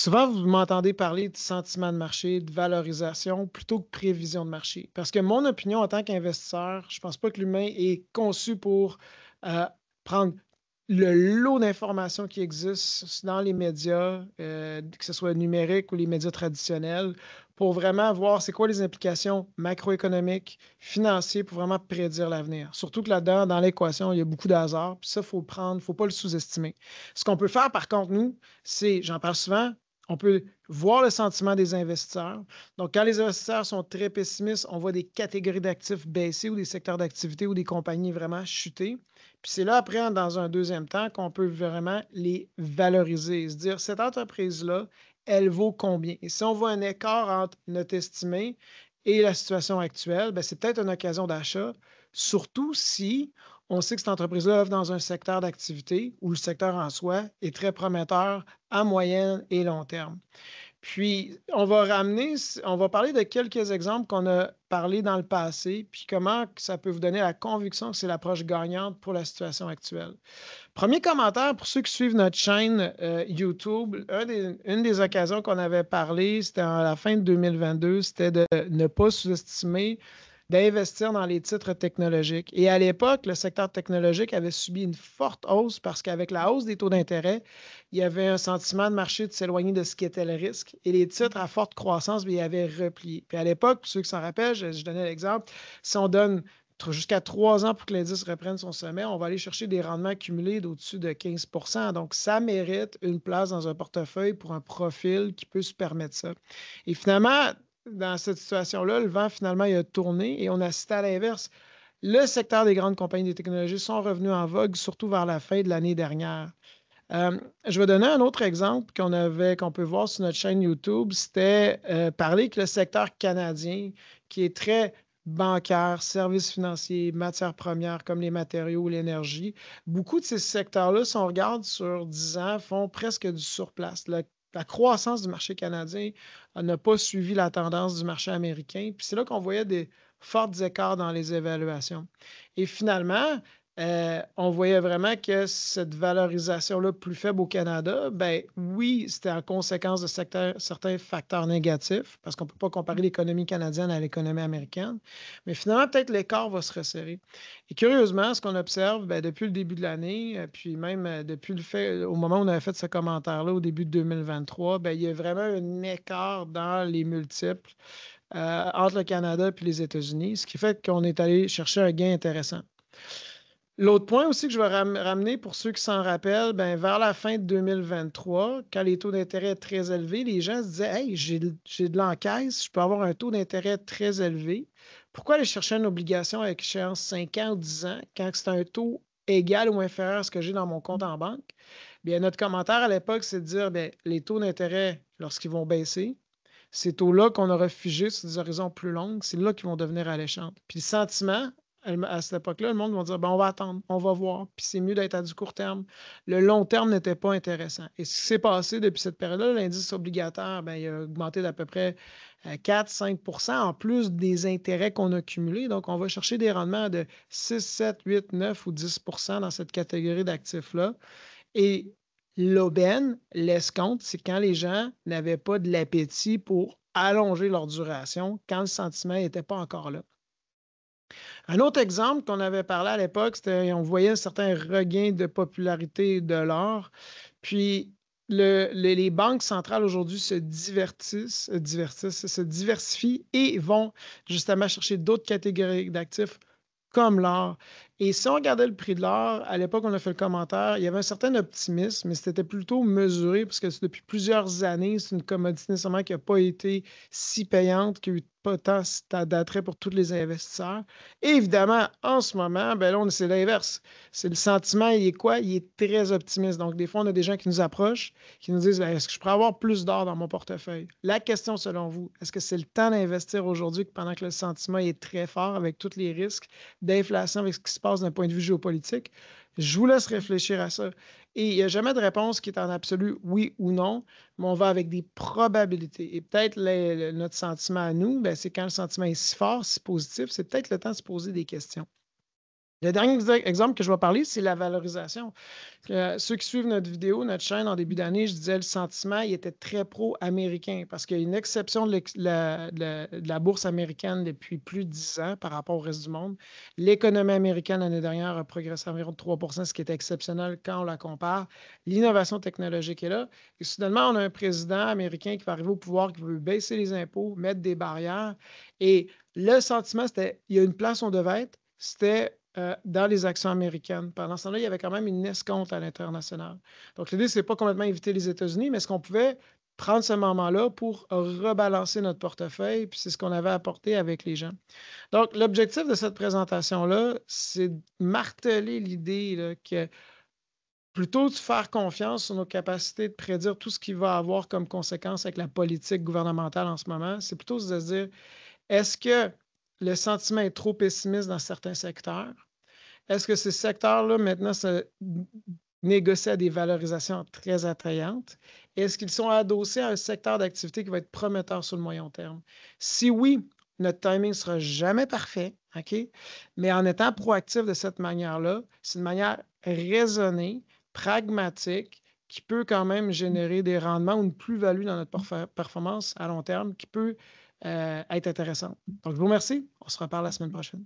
Souvent, vous m'entendez parler de sentiment de marché, de valorisation, plutôt que prévision de marché. Parce que mon opinion en tant qu'investisseur, je ne pense pas que l'humain est conçu pour euh, prendre le lot d'informations qui existent dans les médias, que ce soit numérique ou les médias traditionnels, pour vraiment voir c'est quoi les implications macroéconomiques, financières, pour vraiment prédire l'avenir. Surtout que là-dedans, dans l'équation, il y a beaucoup d'hasard, puis ça, il faut le prendre, il ne faut pas le sous-estimer. Ce qu'on peut faire, par contre, nous, c'est, j'en parle souvent, on peut voir le sentiment des investisseurs. Donc, quand les investisseurs sont très pessimistes, on voit des catégories d'actifs baisser ou des secteurs d'activité ou des compagnies vraiment chuter. Puis c'est là, après, dans un deuxième temps, qu'on peut vraiment les valoriser, se dire, cette entreprise-là, elle vaut combien? Et si on voit un écart entre notre estimé et la situation actuelle, ben, c'est peut-être une occasion d'achat, surtout si on sait que cette entreprise-là œuvre dans un secteur d'activité où le secteur en soi est très prometteur à moyen et long terme. Puis, on va parler de quelques exemples qu'on a parlé dans le passé, puis comment ça peut vous donner la conviction que c'est l'approche gagnante pour la situation actuelle. Premier commentaire pour ceux qui suivent notre chaîne YouTube, une des occasions qu'on avait parlé, c'était à la fin de 2022, c'était de ne pas sous-estimer d'investir dans les titres technologiques. Et à l'époque, le secteur technologique avait subi une forte hausse parce qu'avec la hausse des taux d'intérêt, il y avait un sentiment de marché de s'éloigner de ce qui était le risque. Et les titres à forte croissance, bien, ils avaient replié. Puis à l'époque, pour ceux qui s'en rappellent, je donnais l'exemple, si on donne jusqu'à 3 ans pour que l'indice reprenne son sommet, on va aller chercher des rendements accumulés d'au-dessus de 15 %. Donc, ça mérite une place dans un portefeuille pour un profil qui peut se permettre ça. Et finalement, dans cette situation-là, le vent, finalement, il a tourné et on a assisté à l'inverse. Le secteur des grandes compagnies de technologie sont revenus en vogue, surtout vers la fin de l'année dernière. Je vais donner un autre exemple qu'on peut voir sur notre chaîne YouTube. C'était parler que le secteur canadien, qui est très bancaire, services financiers, matières premières comme les matériaux, l'énergie, beaucoup de ces secteurs-là, si on regarde sur 10 ans, font presque du surplace. La croissance du marché canadien n'a pas suivi la tendance du marché américain. Puis c'est là qu'on voyait des forts écarts dans les évaluations. Et finalement, on voyait vraiment que cette valorisation-là plus faible au Canada, ben oui, c'était en conséquence de certains facteurs négatifs, parce qu'on ne peut pas comparer l'économie canadienne à l'économie américaine, mais finalement, peut-être l'écart va se resserrer. Et curieusement, ce qu'on observe ben, depuis le début de l'année, puis même depuis le fait, au moment où on avait fait ce commentaire-là, au début de 2023, ben, il y a vraiment un écart dans les multiples entre le Canada et les États-Unis, ce qui fait qu'on est allé chercher un gain intéressant. L'autre point aussi que je vais ramener pour ceux qui s'en rappellent, ben, vers la fin de 2023, quand les taux d'intérêt étaient très élevés, les gens se disaient hey, j'ai de l'encaisse, je peux avoir un taux d'intérêt très élevé. Pourquoi aller chercher une obligation avec échéance 5 ans ou 10 ans quand c'est un taux égal ou inférieur à ce que j'ai dans mon compte en banque? Bien, notre commentaire à l'époque, c'est de dire bien, les taux d'intérêt, lorsqu'ils vont baisser, ces taux-là qu'on aura figés sur des horizons plus longs, c'est là qu'ils vont devenir alléchants. Puis le sentiment, à cette époque-là, le monde va dire ben, on va attendre, on va voir, puis c'est mieux d'être à du court terme. Le long terme n'était pas intéressant. Et ce qui s'est passé depuis cette période-là, l'indice obligataire, ben, il a augmenté d'à peu près 4-5 en plus des intérêts qu'on a cumulés. Donc, on va chercher des rendements de 6, 7, 8, 9 ou 10 dans cette catégorie d'actifs-là. Et l'aubaine, l'escompte, c'est quand les gens n'avaient pas de l'appétit pour allonger leur duration, quand le sentiment n'était pas encore là. Un autre exemple qu'on avait parlé à l'époque, c'était on voyait un certain regain de popularité de l'or. Puis les banques centrales aujourd'hui se diversifient et vont justement chercher d'autres catégories d'actifs comme l'or. Et si on regardait le prix de l'or, à l'époque, on a fait le commentaire, il y avait un certain optimisme, mais c'était plutôt mesuré parce que depuis plusieurs années, c'est une commodité nécessairement qui n'a pas été si payante, qui a eu pas tant d'attrait pour tous les investisseurs. Et évidemment, en ce moment, ben là, c'est l'inverse. C'est le sentiment, il est quoi? Il est très optimiste. Donc, des fois, on a des gens qui nous approchent, qui nous disent, ben, est-ce que je pourrais avoir plus d'or dans mon portefeuille? La question, selon vous, est-ce que c'est le temps d'investir aujourd'hui pendant que le sentiment est très fort avec tous les risques d'inflation, avec ce qui se passe d'un point de vue géopolitique? Je vous laisse réfléchir à ça. Et il n'y a jamais de réponse qui est en absolu oui ou non, mais on va avec des probabilités. Et peut-être notre sentiment à nous, ben, c'est quand le sentiment est si fort, si positif, c'est peut-être le temps de se poser des questions. Le dernier exemple que je vais parler, c'est la valorisation. Ceux qui suivent notre vidéo, notre chaîne en début d'année, je disais le sentiment, il était très pro-américain parce qu'il y a une exception de la bourse américaine depuis plus de 10 ans par rapport au reste du monde. L'économie américaine l'année dernière a progressé environ de 3 ce qui est exceptionnel quand on la compare. L'innovation technologique est là. Et soudainement, on a un président américain qui va arriver au pouvoir, qui veut baisser les impôts, mettre des barrières. Et le sentiment, c'était il y a une place où on devait être, c'était dans les actions américaines. Pendant ce temps-là, il y avait quand même une escompte à l'international. Donc, l'idée, ce n'est pas complètement éviter les États-Unis, mais est-ce qu'on pouvait prendre ce moment-là pour rebalancer notre portefeuille, puis c'est ce qu'on avait apporté avec les gens. Donc, l'objectif de cette présentation-là, c'est de marteler l'idée là, que plutôt de faire confiance sur nos capacités de prédire tout ce qui va avoir comme conséquence avec la politique gouvernementale en ce moment, c'est plutôt de se dire, est-ce que le sentiment est trop pessimiste dans certains secteurs? Est-ce que ces secteurs-là, maintenant, se négocient à des valorisations très attrayantes? Est-ce qu'ils sont adossés à un secteur d'activité qui va être prometteur sur le moyen terme? Si oui, notre timing ne sera jamais parfait, OK? Mais en étant proactif de cette manière-là, c'est une manière raisonnée, pragmatique, qui peut quand même générer des rendements ou une plus-value dans notre performance à long terme qui peut être intéressante. Donc, je vous remercie. On se reparle la semaine prochaine.